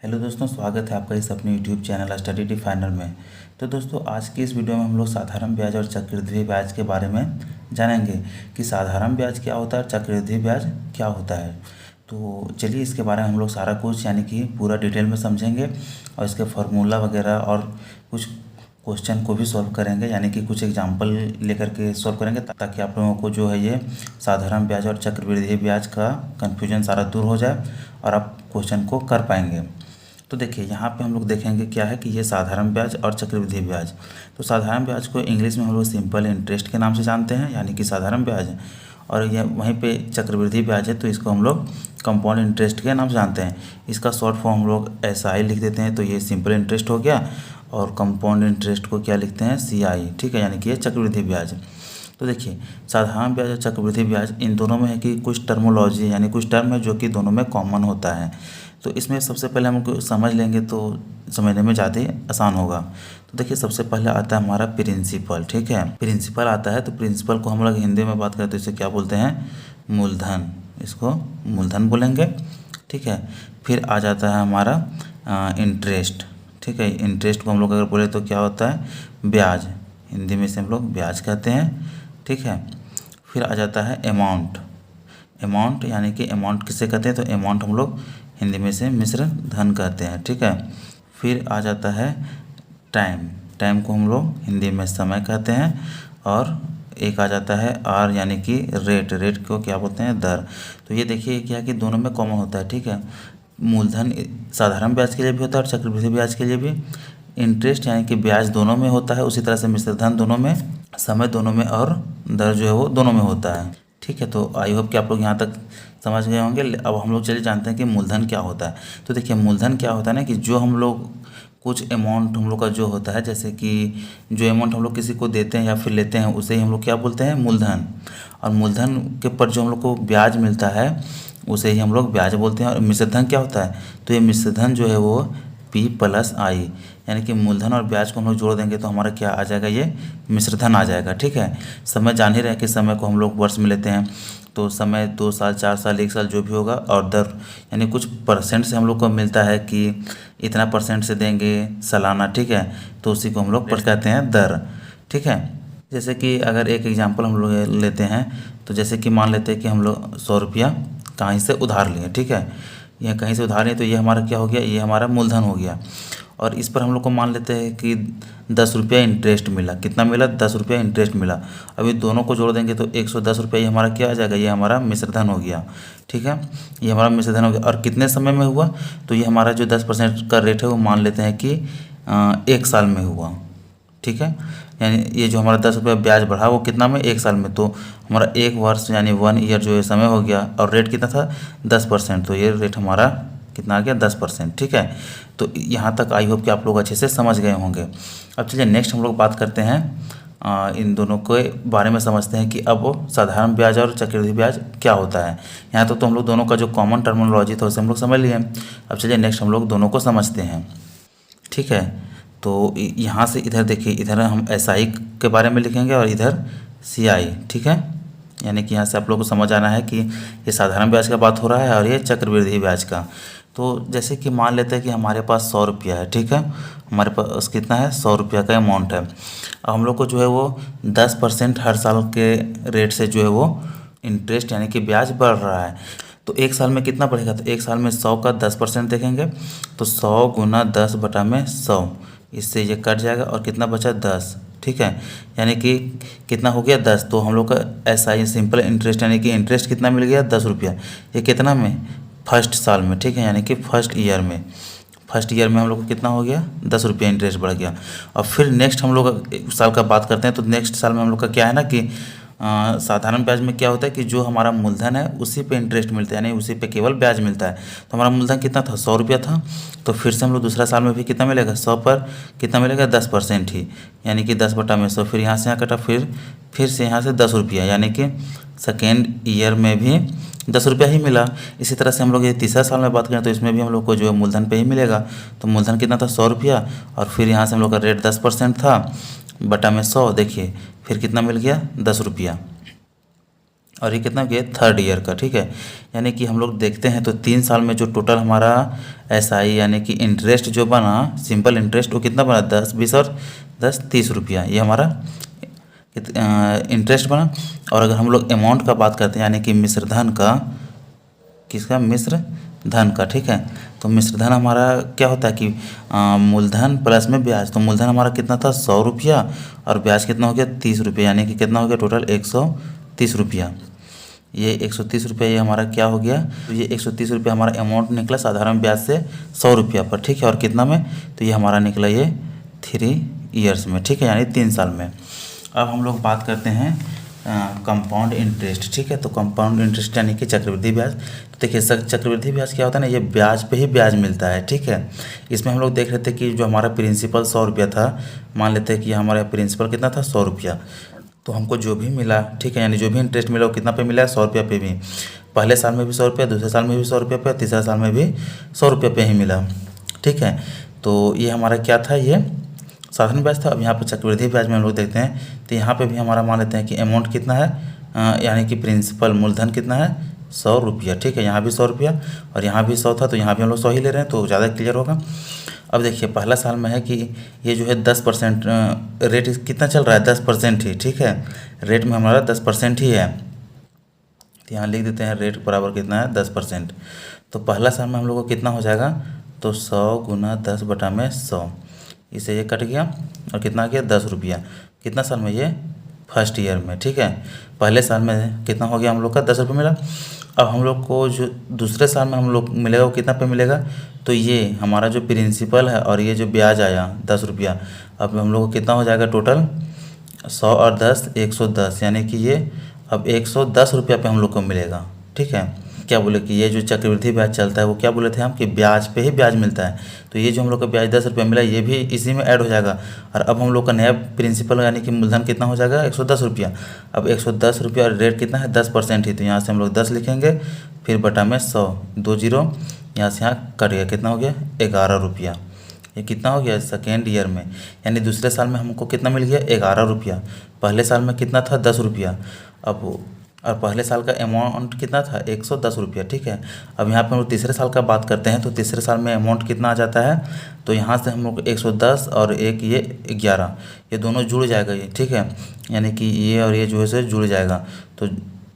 Hello दोस्तों, स्वागत है आपका इस अपने यूट्यूब चैनल स्टडी डिफाइनर में। तो दोस्तों, आज की इस वीडियो में हम लोग साधारण ब्याज और चक्रवृद्धि ब्याज के बारे में जानेंगे कि साधारण ब्याज क्या होता है और चक्रवृद्धि ब्याज क्या होता है। तो चलिए इसके बारे में हम लोग सारा कुछ यानी कि पूरा डिटेल में समझेंगे और इसके फार्मूला वगैरह और कुछ क्वेश्चन को भी सॉल्व करेंगे, यानी कि कुछ एग्जाम्पल लेकर के सॉल्व करेंगे ताकि आप लोगों को जो है ये साधारण ब्याज और चक्रवृद्धि ब्याज का कन्फ्यूजन सारा दूर हो जाए और आप क्वेश्चन को कर पाएंगे। तो देखिए यहाँ पे हम लोग देखेंगे क्या है कि ये साधारण ब्याज और चक्रवृद्धि ब्याज। तो साधारण ब्याज को इंग्लिश में हम लोग सिंपल इंटरेस्ट के नाम से जानते हैं, यानी कि साधारण ब्याज, और ये वहीं पे चक्रवृद्धि ब्याज है तो इसको हम लोग कंपाउंड इंटरेस्ट के नाम से जानते हैं। इसका शॉर्ट फॉर्म हम लोग SI लिख देते हैं, तो ये सिंपल इंटरेस्ट हो गया, और कंपाउंड इंटरेस्ट को क्या लिखते हैं CI, ठीक है, यानी कि ये चक्रवृद्धि ब्याज। तो देखिए साधारण ब्याज और चक्रवृद्धि ब्याज इन दोनों में है कि कुछ टर्मोलॉजी यानी कुछ टर्म है जो कि दोनों में कॉमन होता है। तो इसमें सबसे पहले हम समझ लेंगे तो समझने में ज़्यादा आसान होगा। तो देखिए सबसे पहले आता है हमारा प्रिंसिपल, ठीक है, प्रिंसिपल आता है। तो प्रिंसिपल को हम लोग हिंदी में बात करें तो इसे क्या बोलते हैं, मूलधन, इसको मूलधन बोलेंगे, ठीक है। फिर आ जाता है हमारा इंटरेस्ट, ठीक है, इंटरेस्ट को हम लोग अगर बोले तो क्या होता है, ब्याज, हिंदी में से हम लोग ब्याज कहते हैं, ठीक है। फिर आ जाता है अमाउंट, अमाउंट यानी कि अमाउंट किसे कहते हैं, तो अमाउंट हम लोग हिंदी में से मिश्र धन कहते हैं, ठीक है। फिर आ जाता है टाइम, टाइम को हम लोग हिंदी में समय कहते हैं, और एक आ जाता है आर यानी कि रेट, रेट को क्या बोलते हैं, दर। तो ये देखिए क्या कि दोनों में कॉमन होता है, ठीक है। मूलधन साधारण ब्याज के लिए भी होता है और चक्रवृद्धि ब्याज के लिए भी। इंटरेस्ट यानी कि ब्याज दोनों में होता है, उसी तरह से मिश्र धन दोनों में, समय दोनों में, और दर जो है वो दोनों में होता है, ठीक है। तो आई होप कि आप लोग यहाँ तक समझ गए होंगे। अब हम लोग चलिए जानते हैं कि मूलधन क्या होता है। तो देखिए मूलधन क्या होता है ना कि जो हम लोग कुछ अमाउंट हम लोग का जो होता है, जैसे कि जो अमाउंट हम लोग किसी को देते हैं या फिर लेते हैं उसे ही हम लोग क्या बोलते हैं, मूलधन। और मूलधन के ऊपर जो हम लोग को ब्याज मिलता है उसे ही हम लोग ब्याज बोलते हैं। और मिश्रधन क्या होता है, तो ये मिश्रधन जो है वो P+I, यानी कि मूलधन और ब्याज को हम लोग जोड़ देंगे तो हमारा क्या आ जाएगा, ये मिश्रधन आ जाएगा, ठीक है। समय जान ही रहे कि समय को हम लोग वर्ष में लेते हैं, तो समय 2 साल 4 साल 1 साल जो भी होगा, और दर यानी कुछ परसेंट से हम लोग को मिलता है कि इतना परसेंट से देंगे सालाना, ठीक है, तो उसी को हम लोग कहते हैं दर, ठीक है। जैसे कि अगर एक एग्जांपल हम लोग लेते हैं, तो जैसे कि मान लेते हैं कि हम लोग 100 रुपया कहीं से उधार लिए, ठीक है, यह कहीं से उधार लिए, तो ये हमारा क्या हो गया, ये हमारा मूलधन हो गया। और इस पर हम लोग को मान लेते हैं कि 10 रुपया इंटरेस्ट मिला, कितना मिला, 10 रुपया इंटरेस्ट मिला। अभी दोनों को जोड़ देंगे तो 110 रुपया, ये हमारा क्या आ जाएगा, ये हमारा मिश्रधन हो गया, ठीक है, ये हमारा मिश्रधन हो गया। और कितने समय में हुआ, तो ये हमारा जो 10% का रेट है वो मान लेते हैं कि 1 साल में हुआ, ठीक है। यानी ये जो हमारा 10 रुपया ब्याज बढ़ा वो कितना में, 1 साल में, तो हमारा 1 वर्ष यानी 1 ईयर जो है समय हो गया। और रेट कितना था, 10%, तो ये रेट हमारा कितना आ गया, 10%, ठीक है। तो यहाँ तक आई होप कि आप लोग अच्छे से समझ गए होंगे। अब चलिए नेक्स्ट हम लोग बात करते हैं इन दोनों के बारे में, समझते हैं कि अब साधारण ब्याज और चक्रवृद्धि ब्याज क्या होता है। यहाँ तक तो हम लोग दोनों का जो कॉमन टर्मिनोलॉजी था उसे हम लोग समझ लिए। अब चलिए नेक्स्ट हम लोग दोनों को समझते हैं, ठीक है। तो यहाँ से इधर देखिए, इधर हम SI के बारे में लिखेंगे और इधर CI, ठीक है, यानी कि यहाँ से आप लोग को समझ आना है कि ये साधारण ब्याज का बात हो रहा है और ये चक्रवृद्धि ब्याज का। तो जैसे कि मान लेते हैं कि हमारे पास 100 रुपया है, ठीक है, हमारे पास कितना है, 100 रुपया का अमाउंट है। अब हम लोग को जो है वो 10% हर साल के रेट से जो है वो इंटरेस्ट यानी कि ब्याज बढ़ रहा है। तो 1 साल में कितना बढ़ेगा, तो 1 साल में 100 का 10% देखेंगे तो 100 गुना 10 बटा में 100, इससे ये कट जाएगा और कितना बचा, 10, ठीक है, यानी कि कितना हो गया, 10। तो हम लोग का SI सिंपल इंटरेस्ट यानी कि इंटरेस्ट कितना मिल गया, 10 रुपया, ये कितना में, फर्स्ट साल में, ठीक है, यानी कि फर्स्ट ईयर में, फर्स्ट ईयर में हम लोग को कितना हो गया, 10 रुपया इंटरेस्ट बढ़ गया। और फिर नेक्स्ट हम लोग साल का बात करते हैं, तो नेक्स्ट साल में हम लोग का क्या है ना कि साधारण ब्याज में क्या होता है कि जो हमारा मूलधन है उसी पे इंटरेस्ट मिलता है, यानी उसी पे केवल ब्याज मिलता है। तो हमारा मूलधन कितना था, 100 रुपया था, तो फिर से हम लोग दूसरा साल में भी कितना मिलेगा, 100 पर कितना मिलेगा, 10% ही, यानी कि 10 बटा में 100, फिर यहाँ से यहाँ कटा, फिर से यहाँ से 10 रुपया, यानी कि सेकेंड ईयर में भी 10 रुपया ही मिला। इसी तरह से हम लोग ये तीसरा साल में बात करें तो इसमें भी हम लोग को जो है मूलधन पे ही मिलेगा। तो मूलधन कितना था, 100 रुपया, और फिर यहाँ से हम लोग का रेट 10% था, बटा में 100, देखिए फिर कितना मिल गया, 10 रुपया, और ये कितना हो गया थर्ड ईयर का। ठीक है, यानी कि हम लोग देखते हैं तो 3 साल में जो टोटल हमारा SI यानी कि इंटरेस्ट जो बना, सिंपल इंटरेस्ट, वो कितना बना 10 20 और 10 30 रुपया, ये हमारा इंटरेस्ट बना। और अगर हम लोग अमाउंट का बात करते हैं यानी कि मिश्र धन का, किसका, मिश्र धन का। ठीक है, तो मिश्र धन हमारा क्या होता है कि मूलधन प्लस में ब्याज। तो मूलधन हमारा कितना था 100 रुपया और ब्याज कितना हो गया 30 रुपये, यानी कि कितना हो गया टोटल 130 रुपया। ये 130 रुपया ये हमारा क्या हो गया, तो ये 130 रुपया हमारा अमाउंट निकला साधारण ब्याज से 100 रुपया पर। ठीक है, और कितना में, तो ये हमारा निकला ये 3 ईयर्स में। ठीक है, यानी 3 साल में। अब हम लोग बात करते हैं कंपाउंड इंटरेस्ट। ठीक है, तो कंपाउंड इंटरेस्ट यानी कि चक्रवृद्धि ब्याज। तो देखिए चक्रवृद्धि ब्याज क्या होता है ना, ये ब्याज पे ही ब्याज मिलता है। ठीक है, इसमें हम लोग देख रहे थे कि जो हमारा प्रिंसिपल 100 रुपया था, मान लेते हैं कि हमारा प्रिंसिपल कितना था 100 रुपया, तो हमको जो भी मिला, ठीक है, यानी जो भी इंटरेस्ट मिला वो कितना पे मिला है 100 रुपया पे भी। पहले साल में भी 100 रुपया, दूसरे साल में भी 100 रुपया पे, तीसरा साल में भी 100 रुपया पे ही मिला। ठीक है, तो ये हमारा क्या था, ये साधारण ब्याज था। अब यहाँ पे चक्रवृद्धि ब्याज में हम लोग देखते हैं तो यहाँ पे भी हमारा मान लेते हैं कि अमाउंट कितना है, यानी कि प्रिंसिपल मूलधन कितना है 100 रुपया। ठीक है, यहाँ भी 100 रुपया और यहाँ भी 100 था, तो यहाँ भी हम लोग 100 ही ले रहे हैं, तो ज़्यादा क्लियर होगा। अब देखिए पहला साल में है कि ये जो है 10% रेट कितना चल रहा है 10% ही। ठीक है, रेट में हमारा 10% ही है, तो यहाँ लिख देते हैं रेट बराबर कितना है 10%। तो पहला साल में हम लोग को कितना हो जाएगा, तो 100 गुना 10 बटा में 100, इसे ये कट गया और कितना आ गया 10 रुपया। कितना साल में, ये फर्स्ट ईयर में। ठीक है, पहले साल में कितना हो गया हम लोग का 10 रुपये मिला। अब हम लोग को जो दूसरे साल में हम लोग मिलेगा वो कितना पे मिलेगा, तो ये हमारा जो प्रिंसिपल है और ये जो ब्याज आया 10 रुपया, अब हम लोग को कितना हो जाएगा टोटल 100 और 10 110, यानी कि ये अब 110 रुपया पे हम लोग को मिलेगा। ठीक है, क्या बोले कि ये जो चक्रवृद्धि ब्याज चलता है वो क्या बोले थे हम कि ब्याज पे ही ब्याज मिलता है, तो ये जो हम लोग का ब्याज 10 रुपया मिला ये भी इसी में ऐड हो जाएगा। और अब हम लोग का नया प्रिंसिपल यानी कि मूलधन कितना हो जाएगा 110 रुपया। अब 110 रुपया और रेट कितना है 10% ही, तो यहाँ से हम लोग 10 लिखेंगे, फिर बटा में 100, 2 जीरो यहाँ से यहाँ कट गया, कितना हो गया 11 रुपया। ये कितना हो गया सेकेंड ईयर में, यानी दूसरे साल में हमको कितना मिल गया 11 रुपया। पहले साल में कितना था 10 रुपया, अब और पहले साल का अमाउंट कितना था 110 रुपया। ठीक है, अब यहाँ पे हम लोग तीसरे साल का बात करते हैं, तो तीसरे साल में अमाउंट कितना आ जाता है, तो यहाँ से हम लोग 110 और एक ये 11, ये दोनों जुड़ जाएगा ये। ठीक है, यानी कि ये और ये जो है से जुड़ जाएगा, तो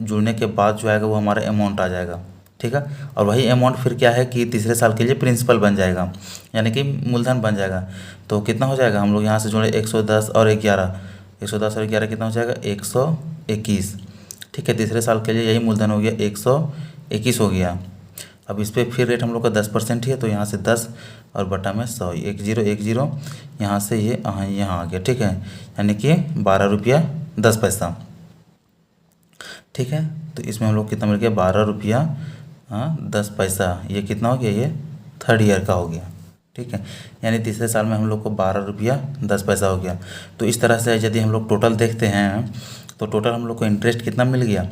जुड़ने के बाद जो आएगा वो हमारा अमाउंट आ जाएगा। ठीक है, और वही अमाउंट फिर क्या है कि तीसरे साल के लिए प्रिंसिपल बन जाएगा, यानी कि मूलधन बन जाएगा। तो कितना हो जाएगा, हम लोग यहाँ से जोड़े 110 और 11, 110 और 11 कितना हो जाएगा 121। ठीक है, तीसरे साल के लिए यही मूलधन हो गया 121 हो गया। अब इस पर फिर रेट हम लोग का 10% ही है, तो यहाँ से 10 और बटा में 100, 1010 यहाँ से ये यहाँ आ गया। ठीक है, यानी कि 12 रुपया 10 पैसा। ठीक है, तो इसमें हम लोग कितना मिल गया 12 रुपया 10 पैसा, ये कितना हो गया, ये थर्ड ईयर का हो गया। ठीक है, यानी तीसरे साल में हम लोग को 12 रुपया 10 पैसा हो गया। तो इस तरह से यदि हम लोग टोटल देखते हैं तो टोटल हम लोग को इंटरेस्ट कितना मिल गया,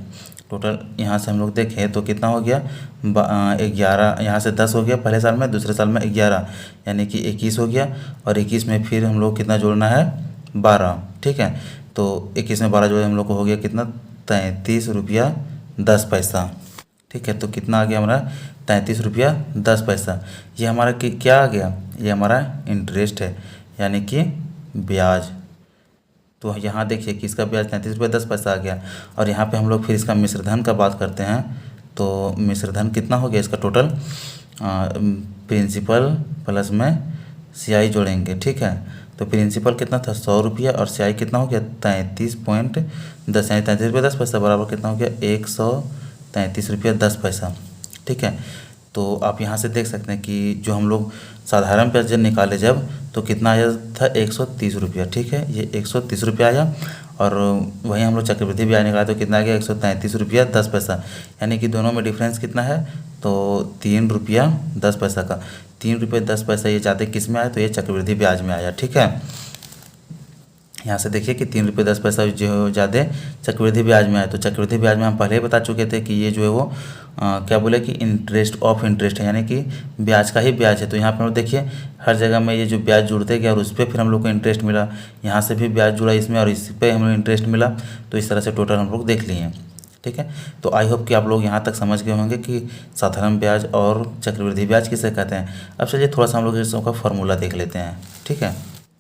टोटल यहाँ से हम लोग देखें तो कितना हो गया 11, यहाँ से 10 हो गया पहले साल में, दूसरे साल में 11, यानी कि 21 हो गया। और 21 में फिर हम लोग कितना जोड़ना है 12। ठीक है, तो 21 में 12 जोड़े हम लोग को हो गया कितना 33 रुपया 10 पैसा। ठीक है, तो कितना आ गया हमारा 33 रुपया 10 पैसा। ये हमारा क्या आ गया, ये हमारा इंटरेस्ट है यानी कि ब्याज। तो यहाँ देखिए कि इसका ब्याज 33 रुपये 10 पैसा आ गया। और यहाँ पे हम लोग फिर इसका मिश्रधन का बात करते हैं, तो मिश्रधन कितना हो गया इसका टोटल, प्रिंसिपल प्लस में CI जोड़ेंगे। ठीक है, तो प्रिंसिपल कितना था 100 रुपया और CI कितना हो गया 33.10, यानी 33 रुपये 10 पैसा बराबर कितना हो गया 133 रुपया 10 पैसा। ठीक है, तो आप यहाँ से देख सकते हैं कि जो हम लोग साधारण ब्याज जब निकाले जब, तो कितना आया था 130 रुपया। ठीक है, ये 130 रुपया आया। और वहीं हम लोग चक्रवृद्धि ब्याज निकाले तो कितना आ गया 133 रुपया 10 पैसा, यानी कि दोनों में डिफरेंस कितना है, तो 3 रुपया 10 पैसा का। 3 रुपये 10 पैसा ये ज़्यादा किस में आया, तो ये चक्रवृद्धि ब्याज में आया। ठीक है, यहाँ से देखिए कि 3 रुपये 10 पैसा जो ज़्यादा चक्रवृद्धि ब्याज में आया। तो चक्रवृद्धि ब्याज में हम पहले ही बता चुके थे कि ये जो है वो क्या बोले कि इंटरेस्ट ऑफ इंटरेस्ट है, यानी कि ब्याज का ही ब्याज है। तो यहाँ पर हम देखिए हर जगह में ये जो ब्याज जुड़ते गया और उस पर फिर हम लोग को इंटरेस्ट मिला, यहाँ से भी ब्याज जुड़ा इसमें और इस पर हम लोग इंटरेस्ट मिला। तो इस तरह से टोटल हम लोग देख लिए हैं। ठीक है। तो आई होप कि आप लोग यहाँ तक समझ गए होंगे कि साधारण ब्याज और चक्रवृद्धि ब्याज किसे कहते हैं। अब चलिए थोड़ा सा हम लोग इसका फॉर्मूला देख लेते हैं। ठीक है,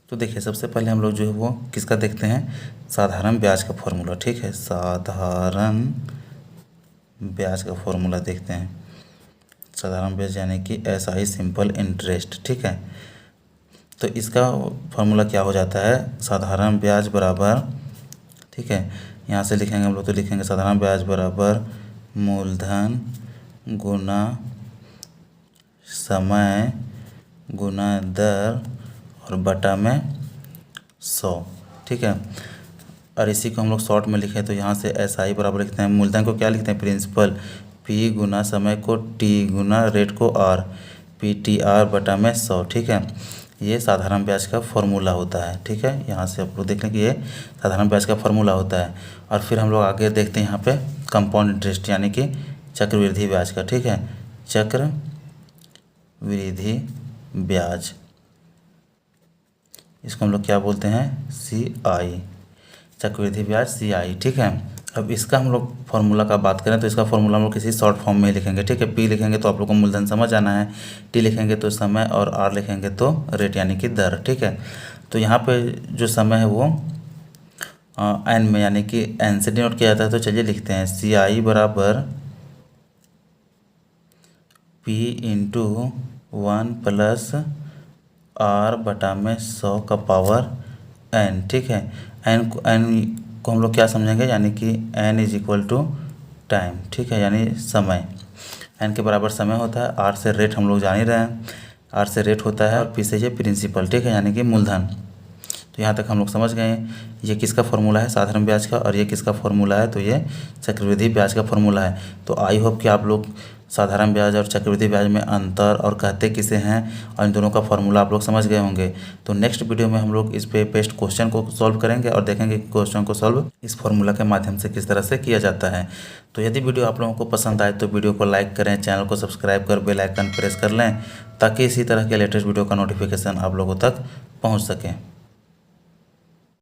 तो देखिए सबसे पहले हम लोग जो है वो किसका देखते हैं, साधारण ब्याज का फॉर्मूला। ठीक है, साधारण ब्याज का फॉर्मूला देखते हैं। साधारण ब्याज यानी कि SI सिंपल इंटरेस्ट। ठीक है, तो इसका फॉर्मूला क्या हो जाता है, साधारण ब्याज बराबर, ठीक है, यहाँ से लिखेंगे हम लोग, तो लिखेंगे साधारण ब्याज बराबर मूलधन गुना समय गुना दर और बटा में 100। ठीक है, और इसी को हम लोग शॉर्ट में लिखें तो यहाँ से SI बराबर लिखते हैं, मूलधन को क्या लिखते हैं, प्रिंसिपल, P गुना समय को T गुना रेट को R, PTR बटा में 100। ठीक है, ये साधारण ब्याज का फॉर्मूला होता है। ठीक है, यहाँ से आप लोग देख लें कि ये साधारण ब्याज का फॉर्मूला होता है। और फिर हम लोग आगे देखते हैं यहाँ पे कंपाउंड इंटरेस्ट यानी कि चक्रवृद्धि ब्याज का। ठीक है, चक्रवृद्धि ब्याज, इसको हम लोग क्या बोलते हैं, CI, चक्रवृद्धि ब्याज CI। ठीक है, अब इसका हम लोग फॉर्मूला का बात करें तो इसका फॉर्मूला हम लोग किसी शॉर्ट फॉर्म में लिखेंगे। ठीक है, P लिखेंगे तो आप लोग को मूलधन समझ आना है, T लिखेंगे तो समय और R लिखेंगे तो रेट यानी कि दर। ठीक है, तो यहाँ पे जो समय है वो N में यानी कि N से डिनोट किया जाता है। तो चलिए लिखते हैं CI बराबर P इंटू 1 प्लस R बटा में 100 का पावर N। ठीक है, N को हम लोग क्या समझेंगे, यानी कि N is equal to time. ठीक है, यानी समय, N के बराबर समय होता है। R से रेट हम लोग जान ही रहे हैं, R से रेट होता है और P से ये प्रिंसिपल। ठीक है, यानी कि मूलधन। तो यहाँ तक हम लोग समझ गए ये किसका फॉर्मूला है, साधारण ब्याज का, और ये किसका फॉर्मूला है, तो ये चक्रवृद्धि ब्याज का फॉर्मूला है। तो आई होप कि आप लोग साधारण ब्याज और चक्रवृद्धि ब्याज में अंतर और कहते किसे हैं और इन दोनों का फॉर्मूला आप लोग समझ गए होंगे। तो नेक्स्ट वीडियो में हम लोग इस पे पेस्ट क्वेश्चन को सॉल्व करेंगे और देखेंगे कि क्वेश्चन को सॉल्व इस फॉर्मूला के माध्यम से किस तरह से किया जाता है। तो यदि वीडियो आप लोगों को पसंद आए तो वीडियो को लाइक करें, चैनल को सब्सक्राइब कर बेल आइकन प्रेस कर लें ताकि इसी तरह के लेटेस्ट वीडियो का नोटिफिकेशन आप लोगों तक पहुँच सके।